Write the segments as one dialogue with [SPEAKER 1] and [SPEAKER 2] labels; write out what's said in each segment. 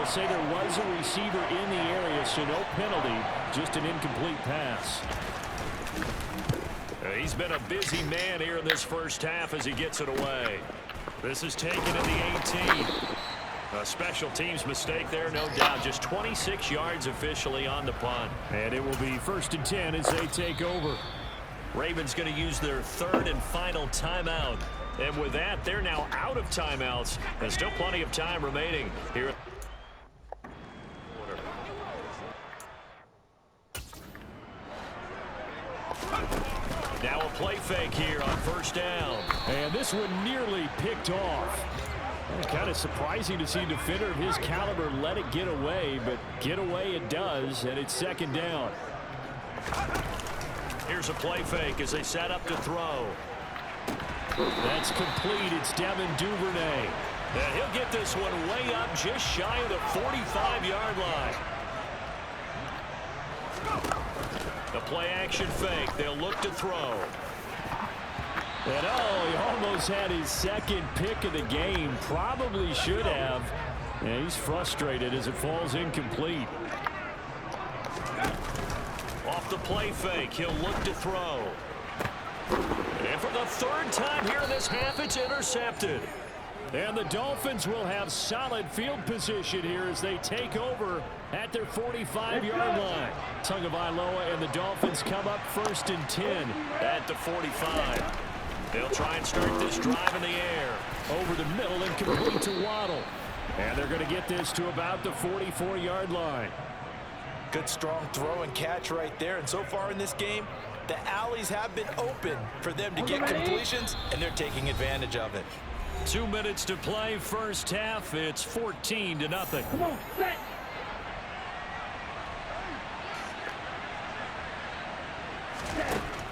[SPEAKER 1] They'll say there was a receiver in the area, so no penalty, just an incomplete pass.
[SPEAKER 2] He's been a busy man here in this first half as he gets it away. This is taken at the 18. A special teams mistake there, no doubt. Just 26 yards officially on the punt.
[SPEAKER 1] And it will be 1st and 10 as they take over.
[SPEAKER 2] Ravens going to use their 3rd and final timeout. And with that, they're now out of timeouts. And still plenty of time remaining here. Now a play fake here on 1st down.
[SPEAKER 1] And this one nearly picked off. Kind of surprising to see a defender of his caliber let it get away, but get away it does, and it's 2nd down.
[SPEAKER 2] Here's a play fake as they set up to throw.
[SPEAKER 1] That's complete. It's Devin Duvernay.
[SPEAKER 2] And he'll get this one way up just shy of the 45-yard line. The play action fake. They'll look to throw.
[SPEAKER 1] And he almost had his 2nd pick of the game. Probably should have. And he's frustrated as it falls incomplete.
[SPEAKER 2] Off the play fake, he'll look to throw. And for the 3rd time here in this half, it's intercepted.
[SPEAKER 1] And the Dolphins will have solid field position here as they take over at their 45-yard line. Tagovailoa and the Dolphins come up 1st and 10
[SPEAKER 2] at the 45. They'll try and start this drive in the air.
[SPEAKER 1] Over the middle and complete to Waddle. And they're going to get this to about the 44-yard line.
[SPEAKER 3] Good strong throw and catch right there. And so far in this game, the alleys have been open for them to get completions, and they're taking advantage of it.
[SPEAKER 2] 2 minutes to play, first half. It's 14-0.
[SPEAKER 4] Come on, set.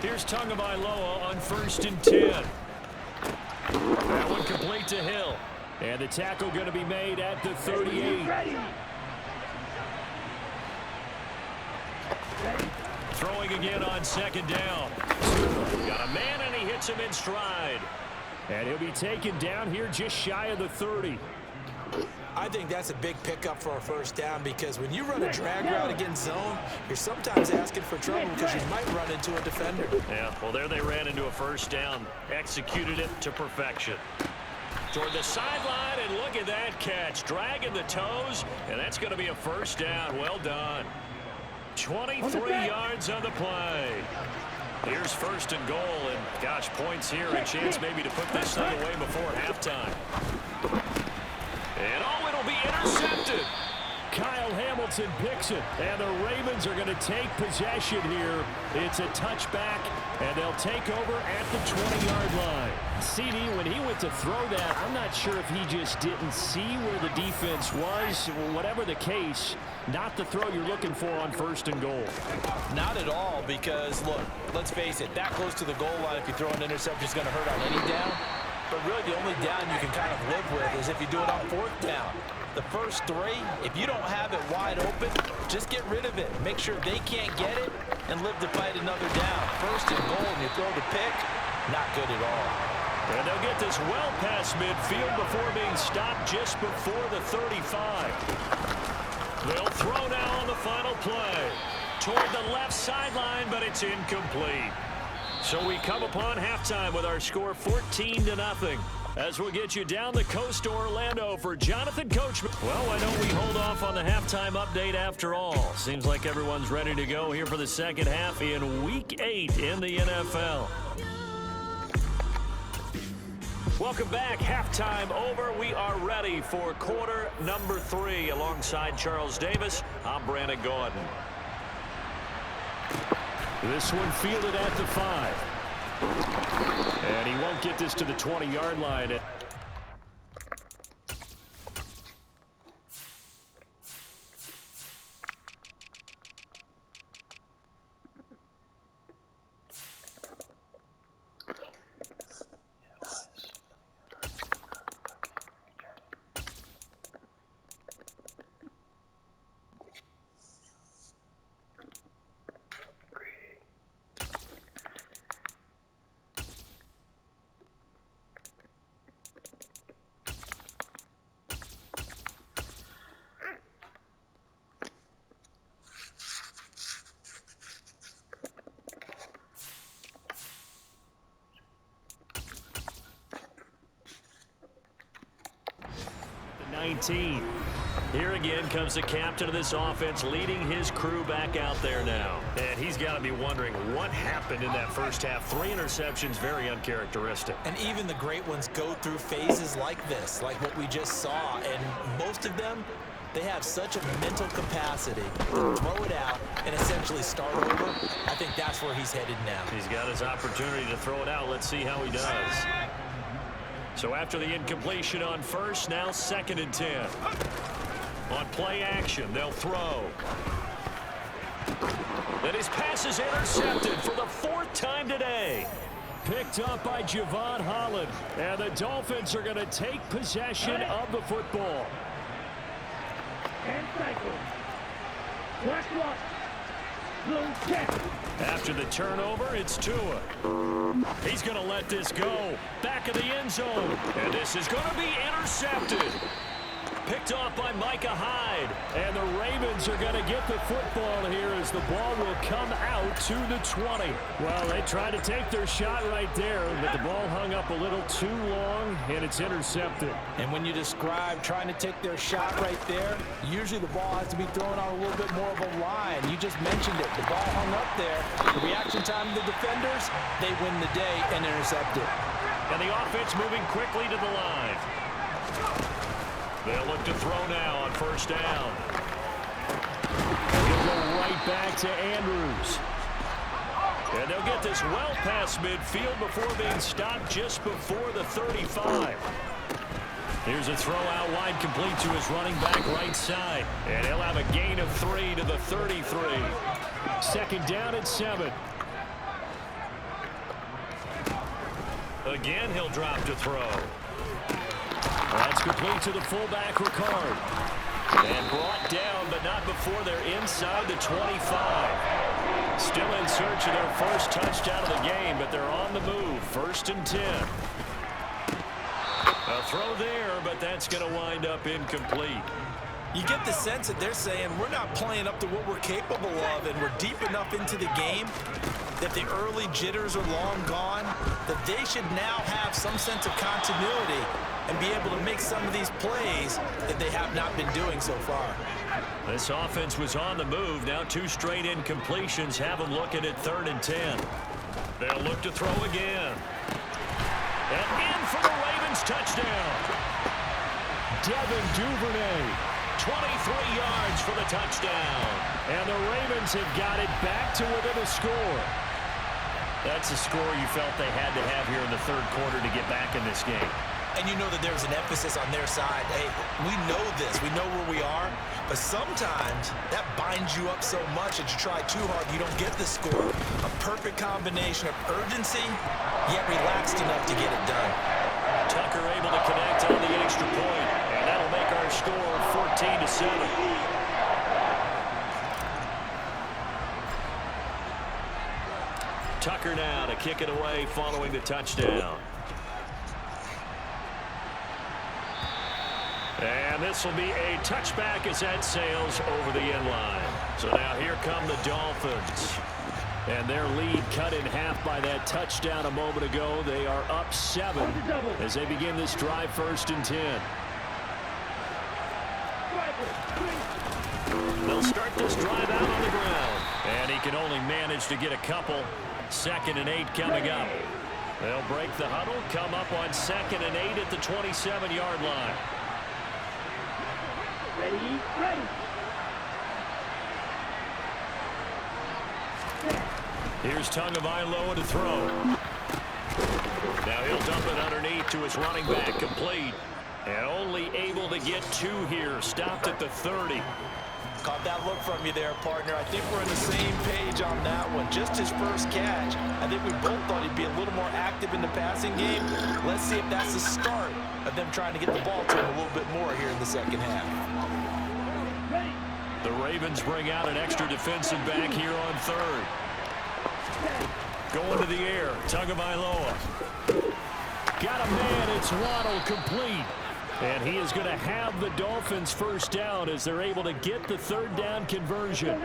[SPEAKER 2] Here's Tagovailoa on 1st and 10. That one complete to Hill.
[SPEAKER 1] And the tackle going to be made at the 38.
[SPEAKER 2] Throwing again on 2nd down. Got a man, and he hits him in stride.
[SPEAKER 1] And he'll be taken down here just shy of the 30.
[SPEAKER 3] I think that's a big pickup for a 1st down, because when you run a drag route against zone, you're sometimes asking for trouble because you might run into a defender.
[SPEAKER 2] Yeah, well, there they ran into a 1st down. Executed it to perfection. Toward the sideline, and look at that catch. Dragging the toes, and that's going to be a 1st down. Well done. 23 yards on the play. Here's 1st and goal, and gosh, points here, a chance maybe to put this thing away before halftime. And it'll be intercepted.
[SPEAKER 1] Kyle Hamilton picks it, and the Ravens are going to take possession here. It's a touchback, and they'll take over at the 20-yard line. CD, when he went to throw that, I'm not sure if he just didn't see where the defense was. Whatever the case, not the throw you're looking for on 1st and goal.
[SPEAKER 3] Not at all, because, look, let's face it, that close to the goal line, if you throw an interception, is going to hurt on any down. But really, the only down you can kind of live with is if you do it on 4th down. The first 3, if you don't have it wide open, just get rid of it. Make sure they can't get it and live to fight another down. 1st and goal, and you throw the pick, not good at all.
[SPEAKER 2] And they'll get this well past midfield before being stopped just before the 35. They'll throw now on the final play. Toward the left sideline, but it's incomplete. So we come upon halftime with our score 14-0. As we'll get you down the coast to Orlando for Jonathan Coachman. Well, why don't we hold off on the halftime update after all? Seems like everyone's ready to go here for the 2nd half in Week 8 in the NFL. Welcome back. Halftime over. We are ready for quarter number 3. Alongside Charles Davis, I'm Brandon Gordon.
[SPEAKER 1] This one fielded at the 5. And he won't get this to the 20-yard line. 19.
[SPEAKER 2] Here again comes the captain of this offense leading his crew back out there now.
[SPEAKER 1] And he's got to be wondering what happened in that first half. 3 interceptions, very uncharacteristic.
[SPEAKER 3] And even the great ones go through phases like this, like what we just saw. And most of them, they have such a mental capacity to throw it out and essentially start over. I think that's where he's headed now.
[SPEAKER 1] He's got his opportunity to throw it out. Let's see how he does. So after the incompletion on first, now 2nd and 10. On play action, they'll throw. And his pass is intercepted for the 4th time today. Picked up by Javon Holland. And the Dolphins are going to take possession of the football.
[SPEAKER 4] And cycle. Last one. Blue check.
[SPEAKER 1] After the turnover, it's Tua. He's going to let this go. Back of the end zone. And this is going to be intercepted. Picked off by Micah Hyde. And the Ravens are going to get the football here as the ball will come out to the 20. Well, they tried to take their shot right there, but the ball hung up a little too long, and it's intercepted.
[SPEAKER 3] And when you describe trying to take their shot right there, usually the ball has to be thrown on a little bit more of a line. You just mentioned it. The ball hung up there. The reaction time of the defenders, they win the day and intercept it.
[SPEAKER 1] And the offense moving quickly to the line. They'll look to throw now on first down. He'll go right back to Andrews. And they'll get this well past midfield before being stopped just before the 35. Here's a throw out wide, complete to his running back right side. And he'll have a gain of 3 to the 33. 2nd down and 7. Again, he'll drop to throw. That's complete to the fullback, Ricard. And brought down, but not before they're inside the 25. Still in search of their first touchdown of the game, but they're on the move. 1st and 10. A throw there, but that's going to wind up incomplete.
[SPEAKER 3] You get the sense that they're saying we're not playing up to what we're capable of, and we're deep enough into the game that the early jitters are long gone, that they should now have some sense of continuity and be able to make some of these plays that they have not been doing so far.
[SPEAKER 1] This offense was on the move. Now 2 straight incompletions have them looking at 3rd and 10. They'll look to throw again. And in for the Ravens touchdown. Devin Duvernay, 23 yards for the touchdown. And the Ravens have got it back to within a score. That's a score you felt they had to have here in the 3rd quarter to get back in this game.
[SPEAKER 3] And you know that there's an emphasis on their side. Hey, we know this. We know where we are. But sometimes that binds you up so much that you try too hard, you don't get the score. A perfect combination of urgency, yet relaxed enough to get it done.
[SPEAKER 1] Tucker able to connect on the extra point. And that'll make our score 14-7. Tucker now to kick it away following the touchdown. And this will be a touchback as that sails over the end line. So now here come the Dolphins. And their lead cut in half by that touchdown a moment ago. They are up 7 as they begin this drive 1st and 10. They'll start this drive out on the ground. And he can only manage to get a couple. 2nd and 8 coming up. They'll break the huddle, come up on 2nd and 8 at the 27-yard line.
[SPEAKER 4] Ready, ready.
[SPEAKER 1] Here's Tagovailoa to throw. Now he'll dump it underneath to his running back, complete. And only able to get 2 here, stopped at the 30.
[SPEAKER 3] Caught that look from you there, partner. I think we're on the same page on that one. Just his first catch. I think we both thought he'd be a little more active in the passing game. Let's see if that's the start of them trying to get the ball to him a little bit more here in the 2nd half.
[SPEAKER 1] The Ravens bring out an extra defensive back here on 3rd. Going to the air, Tagovailoa. Got a man, it's Waddle, complete. And he is going to have the Dolphins first down as they're able to get the 3rd down conversion.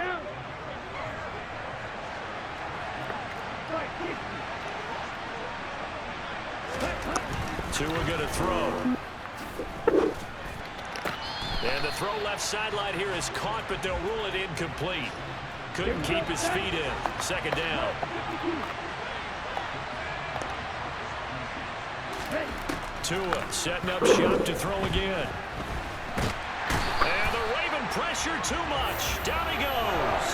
[SPEAKER 1] Tua going to throw.
[SPEAKER 2] And the throw left sideline here is caught, but they'll rule it incomplete. Couldn't keep his feet in. Second down. Tua setting up shop to throw again. And the Raven pressure too much. Down he goes.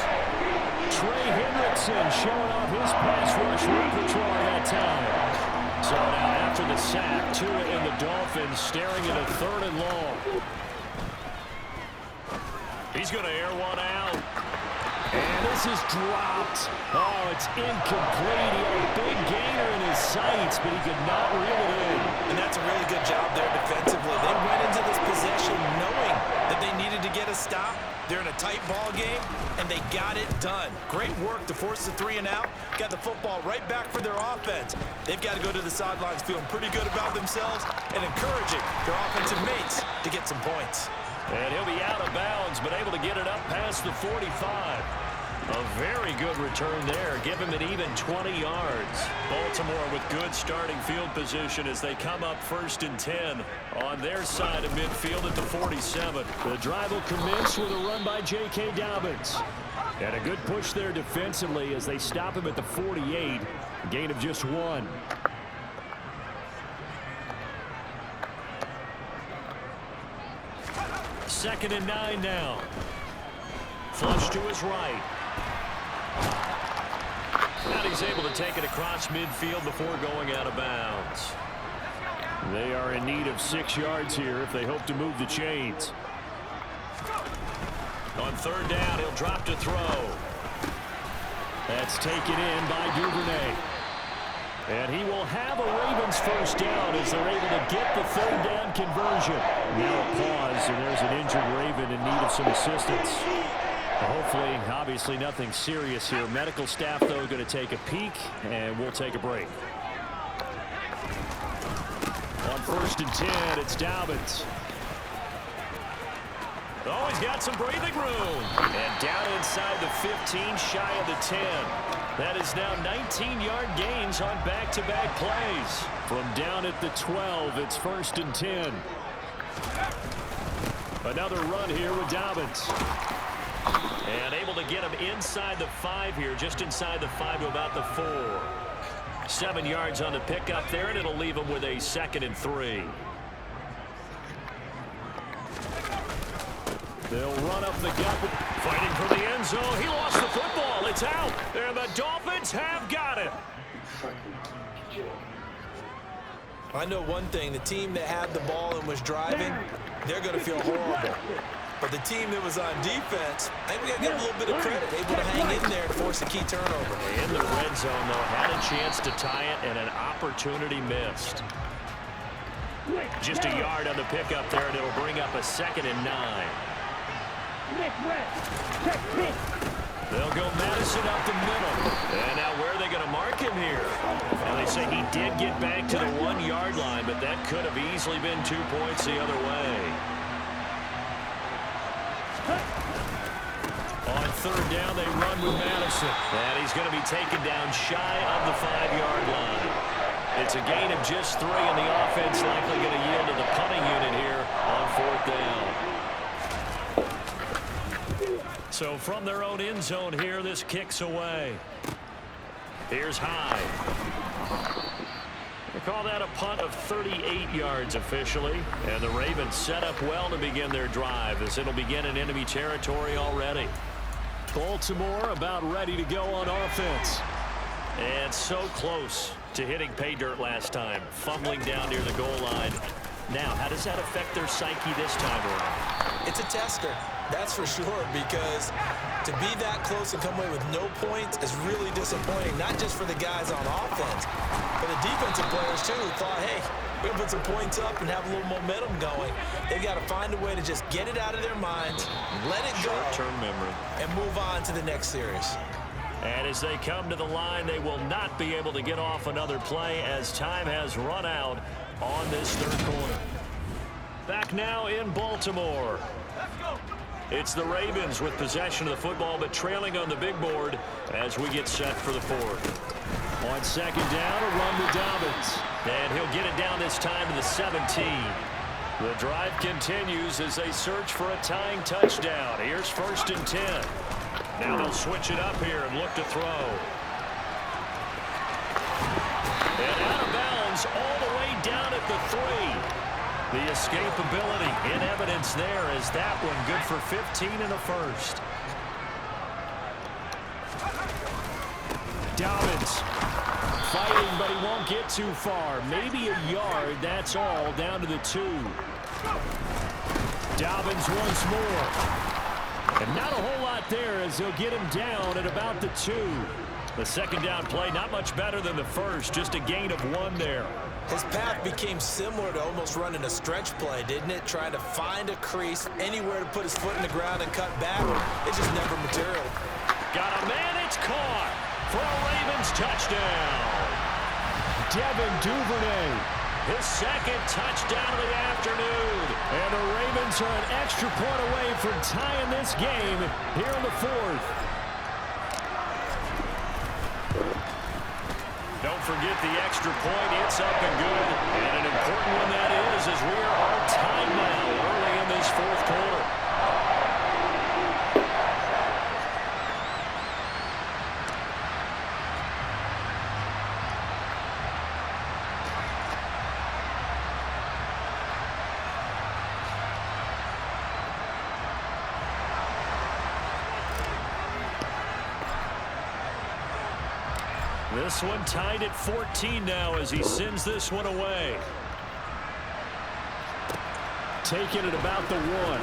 [SPEAKER 1] Trey Hendrickson showing off his pass rush repertoire that time. So now after the sack, Tua and the Dolphins staring at a 3rd and long.
[SPEAKER 2] He's going to air one out.
[SPEAKER 1] And this is dropped. Oh, it's incomplete. He had a big gainer in his sights, but he could not reel it in.
[SPEAKER 3] And that's a really good job there defensively. They went into this possession knowing that they needed to get a stop. They're in a tight ball game, and they got it done. Great work to force the 3 and out. Got the football right back for their offense. They've got to go to the sidelines feeling pretty good about themselves and encouraging their offensive mates to get some points.
[SPEAKER 2] And he'll be out of bounds, but able to get it up past the 45. A very good return there. Give him an even 20 yards. Baltimore with good starting field position as they come up 1st and 10 on their side of midfield at the 47.
[SPEAKER 1] The drive will commence with a run by J.K. Dobbins. And a good push there defensively as they stop him at the 48. A gain of just 1.
[SPEAKER 2] Second and 9 now. Flush to his right. And he's able to take it across midfield before going out of bounds.
[SPEAKER 1] They are in need of 6 yards here if they hope to move the chains.
[SPEAKER 2] On 3rd down, he'll drop to throw.
[SPEAKER 1] That's taken in by Duvernay. And he will have a Ravens 1st down as they're able to get the 3rd down conversion. Now a pause, and there's an injured Raven in need of some assistance. Hopefully, obviously nothing serious here. Medical staff, though, going to take a peek, and we'll take a break. On 1st and 10, it's Dobbins.
[SPEAKER 2] Oh, he's got some breathing room. And down inside the 15, shy of the 10. That is now 19-yard gains on back-to-back plays.
[SPEAKER 1] From down at the 12, it's 1st and 10. Another run here with Dobbins.
[SPEAKER 2] And able to get him inside the 5 here, just inside the 5 to about the 4. 7 yards on the pickup there, and it'll leave him with a 2nd and 3.
[SPEAKER 1] They'll run up the gut.
[SPEAKER 2] Fighting for the end zone. He lost the football. It's out. And the Dolphins have got it.
[SPEAKER 3] I know one thing. The team that had the ball and was driving, they're going to feel horrible. But the team that was on defense, I think we got to give them a little bit of credit. Able to hang in there and force a key turnover.
[SPEAKER 2] In the red zone, though, had a chance to tie it and an opportunity missed. Just a yard on the pickup there, and it'll bring up a 2nd and 9. They'll go Madison up the middle. And now where are they going to mark him here? Now they say he did get back to the 1-yard line, but that could have easily been 2 points the other way. On 3rd down, they run with Madison. And he's going to be taken down shy of the 5-yard line. It's a gain of just 3, and the offense likely going to yield to the punting unit here on 4th down. So from their own end zone here, this kicks away. Here's Hyde. They call that a punt of 38 yards officially. And the Ravens set up well to begin their drive as it'll begin in enemy territory already.
[SPEAKER 1] Baltimore about ready to go on offense.
[SPEAKER 2] And so close to hitting pay dirt last time. Fumbling down near the goal line. Now, how does that affect their psyche this time around?
[SPEAKER 3] It's a tester. That's for sure, because to be that close and come away with no points is really disappointing, not just for the guys on offense, but the defensive players, too, who thought, hey, we're going to put some points up and have a little momentum going. They've got to find a way to just get it out of their minds, let it go,
[SPEAKER 2] short-term memory,
[SPEAKER 3] and move on to the next series.
[SPEAKER 2] And as they come to the line, they will not be able to get off another play as time has run out on this 3rd quarter. Back now in Baltimore. It's the Ravens with possession of the football, but trailing on the big board as we get set for the 4th.
[SPEAKER 1] On 2nd down, a run with Dobbins.
[SPEAKER 2] And he'll get it down this time to the 17. The drive continues as they search for a tying touchdown. Here's 1st and 10. Now they'll switch it up here and look to throw. And out of bounds all the way down at the 3. The escapability in evidence there as that one good for 15 and a first.
[SPEAKER 1] Dobbins fighting, but he won't get too far. Maybe a yard, that's all, down to the 2. Dobbins once more. And not a whole lot there as he'll get him down at about the 2. The second down play, not much better than the first, just a gain of 1 there.
[SPEAKER 3] His path became similar to almost running a stretch play, didn't it? Trying to find a crease, anywhere to put his foot in the ground and cut back. It just never material.
[SPEAKER 2] Got a man, it's caught for a Ravens touchdown.
[SPEAKER 1] Devin Duvernay,
[SPEAKER 2] his second touchdown of the afternoon.
[SPEAKER 1] And the Ravens are an extra point away from tying this game here in the 4th.
[SPEAKER 2] Don't forget the extra point. It's up and good. And an important one that is as we are all tied now early in this 4th quarter. This one tied at 14 now as he sends this one away.
[SPEAKER 1] Taking it about the 1.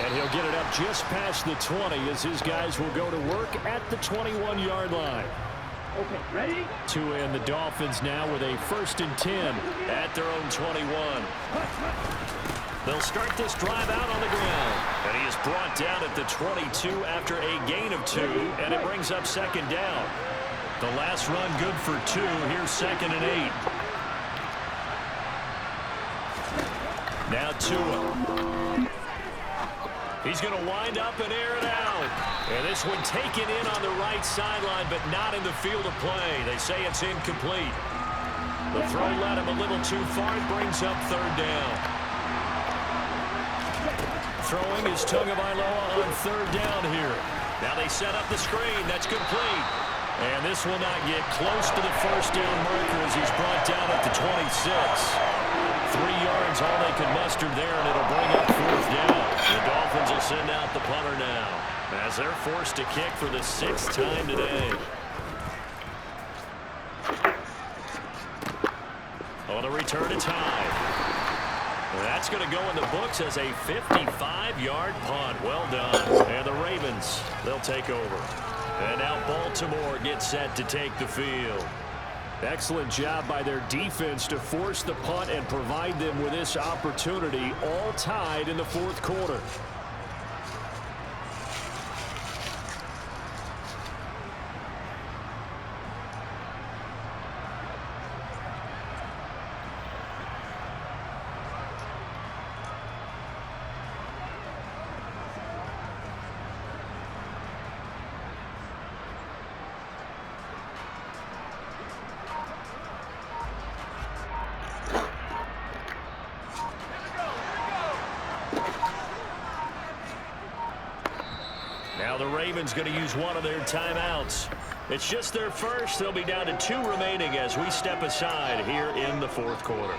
[SPEAKER 1] And he'll get it up just past the 20 as his guys will go to work at the 21-yard line.
[SPEAKER 4] Okay, ready?
[SPEAKER 1] To end the Dolphins now with a 1st and 10
[SPEAKER 2] at their own 21. They'll start this drive out on the ground. And he is brought down at the 22 after a gain of 2, and it brings up 2nd down. The last run good for 2. Here's 2nd and 8. Now Tua. He's going to wind up and air it out. And this one taken in on the right sideline, but not in the field of play. They say it's incomplete. The throw led him a little too far. It brings up 3rd down. Throwing is Tagovailoa on 3rd down here. Now they set up the screen. That's complete. And this will not get close to the 1st down marker as he's brought down at the 26. 3 yards, all they can muster there, and it'll bring up 4th down. The Dolphins will send out the punter now as they're forced to kick for the 6th time today. On a return, it's high. That's going to go in the books as a 55-yard punt. Well done. And the Ravens, they'll take over. And now Baltimore gets set to take the field.
[SPEAKER 1] Excellent job by their defense to force the punt and provide them with this opportunity, all tied in the 4th quarter.
[SPEAKER 2] Now the Ravens going to use one of their timeouts. It's just their first. They'll be down to 2 remaining as we step aside here in the 4th quarter.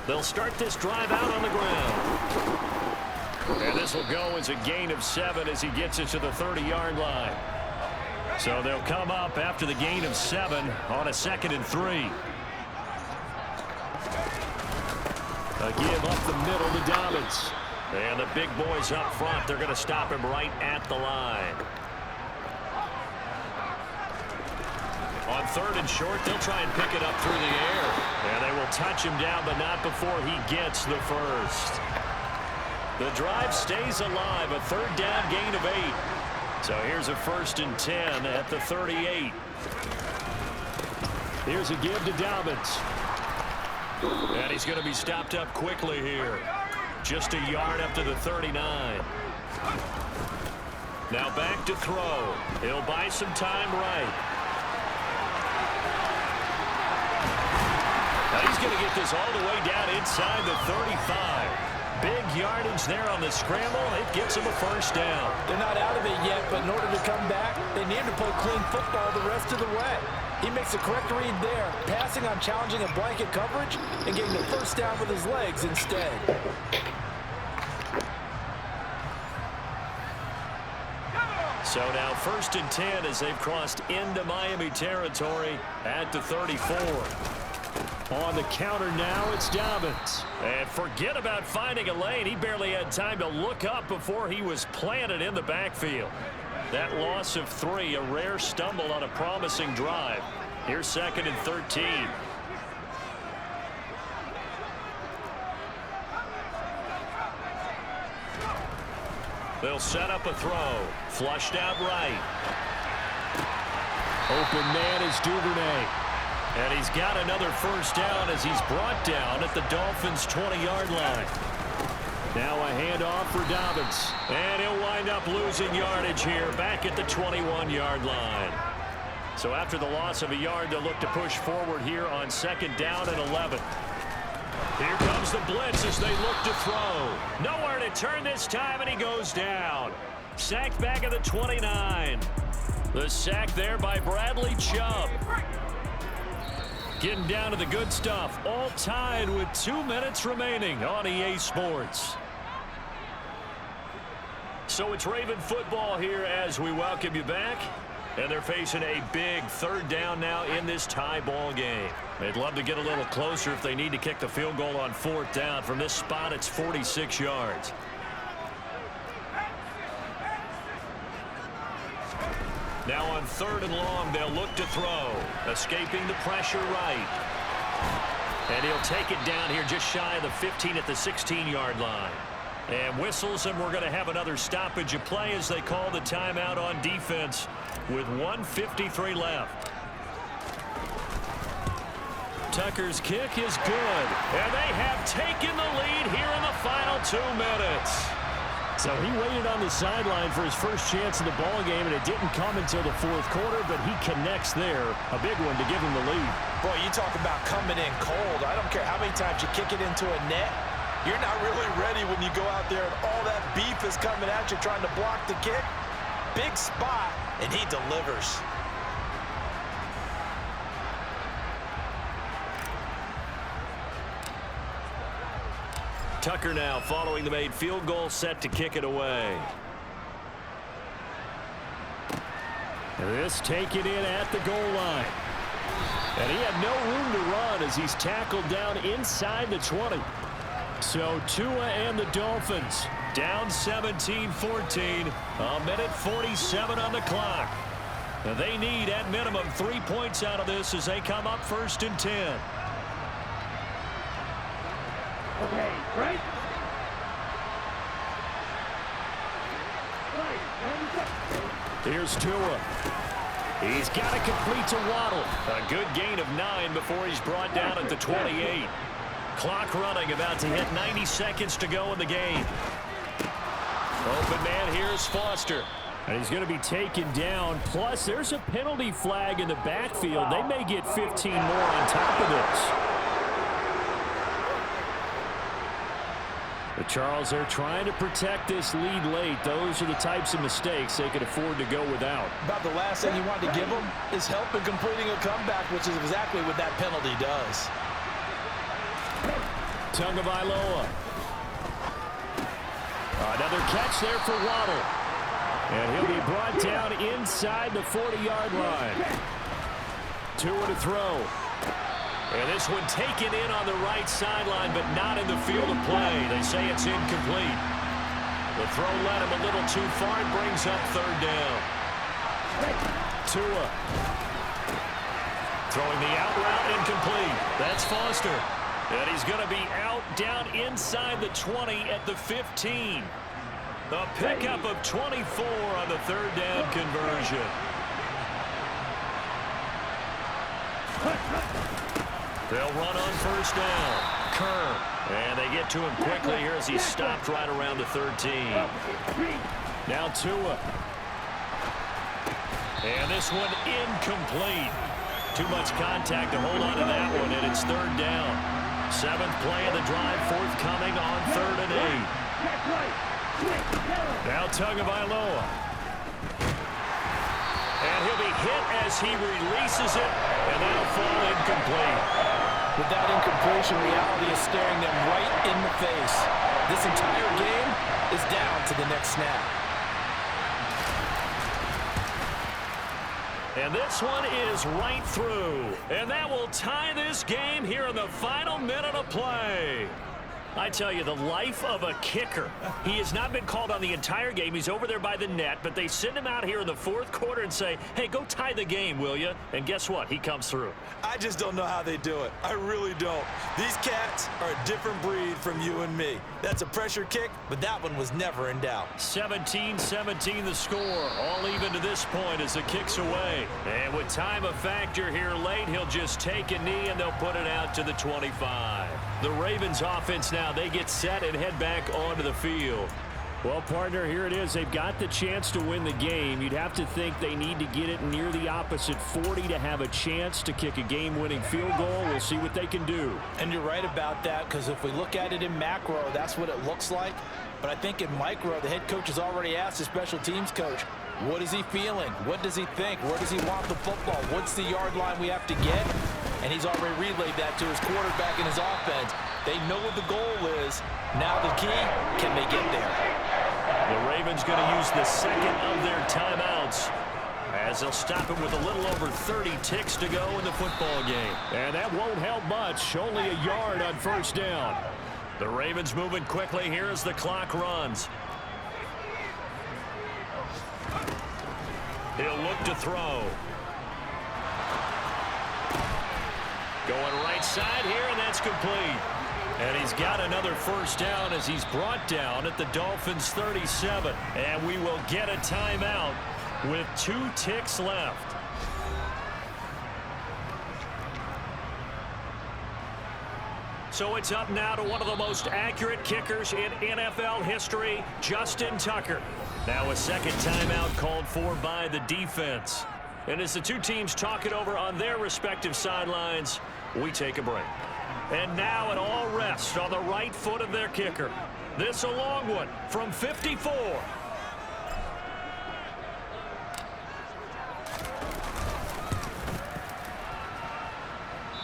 [SPEAKER 2] They'll start this drive out on the ground. And this will go as a gain of 7 as he gets it to the 30-yard line. So they'll come up after the gain of 7 on a 2nd and 3. A give up the middle to Dobbins. And the big boys up front, they're going to stop him right at the line. On third and short. They'll try and pick it up through the air. And they will touch him down, but not before he gets the first. The drive stays alive, a third down gain of 8. So here's a 1st and 10 at the 38.
[SPEAKER 1] Here's a give to Dobbins.
[SPEAKER 2] And he's going to be stopped up quickly here. Just a yard up to the 39. Now back to throw. He'll buy some time right. Now he's going to get this all the way down inside the 35. Big yardage there on the scramble. It gets him a first down.
[SPEAKER 3] They're not out of it yet, but in order to come back, they need to play clean football the rest of the way. He makes the correct read there, passing on challenging a blanket coverage and getting the first down with his legs instead.
[SPEAKER 2] So now 1st and 10 as they've crossed into Miami territory at the 34.
[SPEAKER 1] On the counter now, it's Dobbins.
[SPEAKER 2] And forget about finding a lane. He barely had time to look up before he was planted in the backfield. That loss of 3, a rare stumble on a promising drive. Here's 2nd and 13. They'll set up a throw. Flushed out right.
[SPEAKER 1] Open man is Duvernay.
[SPEAKER 2] And he's got another first down as he's brought down at the Dolphins' 20-yard line.
[SPEAKER 1] Now a handoff for Dobbins.
[SPEAKER 2] And he'll wind up losing yardage here back at the 21-yard line. So after the loss of a yard, they'll look to push forward here on 2nd down and 11. Here comes the blitz as they look to throw. Nowhere to turn this time, and he goes down. Sacked back at the 29. The sack there by Bradley Chubb. Getting down to the good stuff. All tied with 2 minutes remaining on EA Sports. So it's Raven football here as we welcome you back. And they're facing a big 3rd down now in this tie ball game. They'd love to get a little closer if they need to kick the field goal on 4th down. From this spot, it's 46 yards. Now on 3rd and long, they'll look to throw. Escaping the pressure right. And he'll take it down here just shy of the 15 at the 16-yard line. And whistles, and we're going to have another stoppage of play as they call the timeout on defense with 1:53 left. Tucker's kick is good. And they have taken the lead here in the final 2 minutes.
[SPEAKER 1] So he waited on the sideline for his first chance in the ball game, and it didn't come until the 4th quarter, but he connects there. A big one to give him the lead.
[SPEAKER 3] Boy, you talk about coming in cold. I don't care how many times you kick it into a net. You're not really ready when you go out there and all that beef is coming at you trying to block the kick. Big spot, and he delivers.
[SPEAKER 2] Tucker now following the made field goal, set to kick it away.
[SPEAKER 1] This taken in at the goal line. And he had no room to run as he's tackled down inside the 20. So Tua and the Dolphins down 17-14. A minute 47 on the clock. They need at minimum 3 points out of this as they come up 1st and 10.
[SPEAKER 4] Okay, right?
[SPEAKER 1] Here's Tua. He's got to complete to Waddle.
[SPEAKER 2] A good gain of 9 before he's brought down at the 28. Clock running, about to hit 90 seconds to go in the game. Open man, here's Foster.
[SPEAKER 1] And he's going to be taken down. Plus, there's a penalty flag in the backfield. They may get 15 more on top of this. But Charles, they're trying to protect this lead late. Those are the types of mistakes they could afford to go without.
[SPEAKER 3] About the last thing you want to give them is help in completing a comeback, which is exactly what that penalty does.
[SPEAKER 1] Tagovailoa. Another catch there for Waddle. And he'll be brought down inside the 40-yard line. Tua to throw.
[SPEAKER 2] And this one taken in on the right sideline, but not in the field of play. They say it's incomplete. The throw led him a little too far and brings up 3rd down.
[SPEAKER 1] Tua.
[SPEAKER 2] Throwing the out route incomplete. That's Foster. And he's going to be out down inside the 20 at the 15. The pickup of 24 on the third down conversion. They'll run on first down. Kerr. And they get to him quickly here as he's stopped right around the 13. Now Tua. And this one incomplete. Too much contact to hold on to that one, and it's third down. 7th play of the drive, forthcoming on 3rd and 8. Now Tagovailoa. And he'll be hit as he releases it, and that'll fall incomplete.
[SPEAKER 3] With that incompletion, reality is staring them right in the face. This entire game is down to the next snap.
[SPEAKER 2] And this one is right through. And that will tie this game here in the final minute of play. I tell you, the life of a kicker. He has not been called on the entire game. He's over there by the net, but they send him out here in the 4th quarter and say, hey, go tie the game, will you? And guess what? He comes through.
[SPEAKER 3] I just don't know how they do it. I really don't. These cats are a different breed from you and me. That's a pressure kick, but that one was never in doubt.
[SPEAKER 2] 17-17 the score. All even to this point as the kick's away. And with time a factor here late, he'll just take a knee and they'll put it out to the 25. The Ravens offense now, they get set and head back onto the field.
[SPEAKER 1] Well, partner, here it is. They've got the chance to win the game. You'd have to think they need to get it near the opposite 40 to have a chance to kick a game-winning field goal. We'll see what they can do.
[SPEAKER 3] And you're right about that, because if we look at it in macro, that's what it looks like. But I think in micro, the head coach has already asked the special teams coach, what is he feeling? What does he think? Where does he want the football? What's the yard line we have to get? And he's already relayed that to his quarterback and his offense. They know what the goal is. Now the key, can they get there?
[SPEAKER 2] The Ravens going to use the second of their timeouts as they'll stop him with a little over 30 ticks to go in the football game.
[SPEAKER 1] And that won't help much. Only a yard on first down.
[SPEAKER 2] The Ravens moving quickly here as the clock runs. He'll look to throw. Going right side here, and that's complete. And he's got another first down as he's brought down at the Dolphins' 37. And we will get a timeout with 2 ticks left. So it's up now to one of the most accurate kickers in NFL history, Justin Tucker. Now a second timeout called for by the defense. And as the two teams talk it over on their respective sidelines, we take a break. And now it all rests on the right foot of their kicker. This a long one from 54.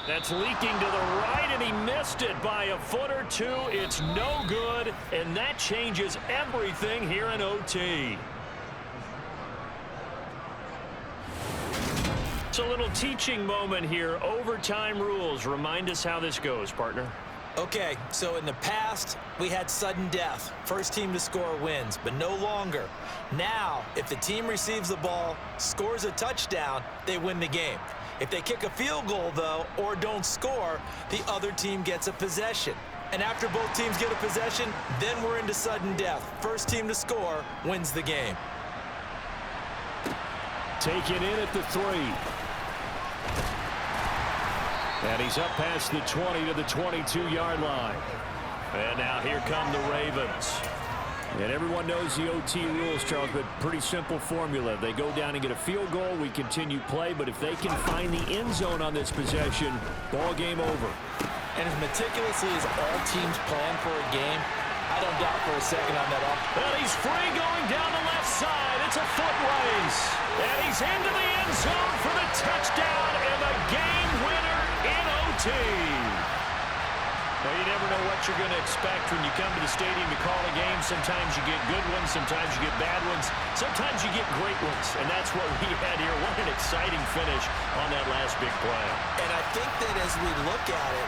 [SPEAKER 2] That's leaking to the right, and he missed it by a foot or two. It's no good, and that changes everything here in OT. It's a little teaching moment here. Overtime rules. Remind us how this goes, partner.
[SPEAKER 3] Okay, so in the past, we had sudden death. First team to score wins, but no longer. Now, if the team receives the ball, scores a touchdown, they win the game. If they kick a field goal, though, or don't score, the other team gets a possession. And after both teams get a possession, then we're into sudden death. First team to score wins the game.
[SPEAKER 1] Taken in at the 3. And he's up past the 20 to the 22-yard line.
[SPEAKER 2] And now here come the Ravens.
[SPEAKER 1] And everyone knows the OT rules, Charles, but pretty simple formula. They go down and get a field goal, we continue play, but if they can find the end zone on this possession, ball game over.
[SPEAKER 3] And as meticulously as all teams plan for a game, I don't doubt for a second on that offense.
[SPEAKER 2] And he's free going down the left side. It's a foot race. And he's into the end zone for the touchdown and the game winner in OT. Well, you never know what you're going to expect when you come to the stadium to call a game. Sometimes you get good ones, sometimes you get bad ones, sometimes you get great ones. And that's what we had here. What an exciting finish on that last big play.
[SPEAKER 3] And I think that as we look at it,